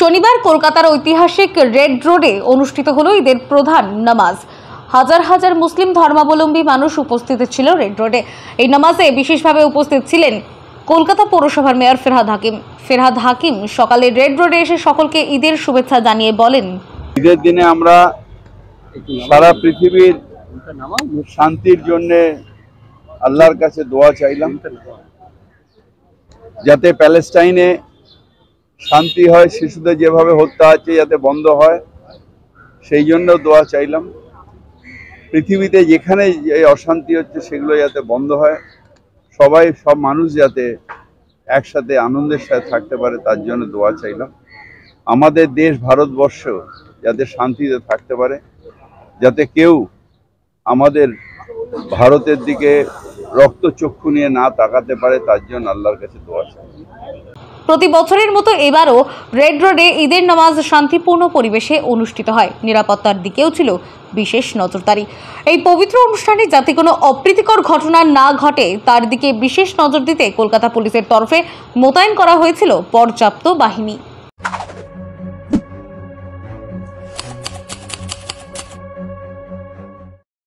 শনিবার কলকাতার ঐতিহাসিক রেড রোডে অনুষ্ঠিত হলো ঈদের প্রধান নামাজ। হাজার হাজার মুসলিম ধর্মাবলম্বী মানুষ উপস্থিত ছিল রেড রোডে। এই নামাজে বিশেষভাবে উপস্থিত ছিলেন কলকাতা পৌরসভার মেয়র ফেরহাদ হাকিম সকালে রেড রোডে এসে সকলকে ঈদের শুভেচ্ছা জানিয়ে বলেন, ঈদের দিনে আমরা সারা পৃথিবীর শান্তির জন্য আল্লাহর কাছে দোয়া চাইলাম, যাতে প্যালেস্টাইনে শান্তি হয়, শিশুদের যেভাবে হত্যা আছে যাতে বন্ধ হয়, সেই জন্য দোয়া চাইলাম। পৃথিবীতে যেখানে এই অশান্তি হচ্ছে সেগুলো যাতে বন্ধ হয়, সব মানুষ যাতে একসাথে আনন্দের সাথে থাকতে পারে তার জন্য দোয়া চাইলাম। আমাদের দেশ ভারতবর্ষ যাতে শান্তিতে থাকতে পারে, যাতে কেউ আমাদের ভারতের দিকে রক্তচক্ষু নিয়ে না তাকাতে পারে, তার জন্য আল্লাহর কাছে দোয়া চাই। প্রতি বছরের মতো এবারও রেড রোডে ঈদের নামাজ শান্তিপূর্ণ পরিবেশে অনুষ্ঠিত হয়। নিরাপত্তার দিকেও ছিল বিশেষ নজরদারি। এই পবিত্র অনুষ্ঠানে যাতে কোনো অপ্রীতিকর ঘটনা না ঘটে তার দিকে বিশেষ নজর দিতে কলকাতা পুলিশের তরফে মোতায়েন করা হয়েছিল পর্যাপ্ত বাহিনী।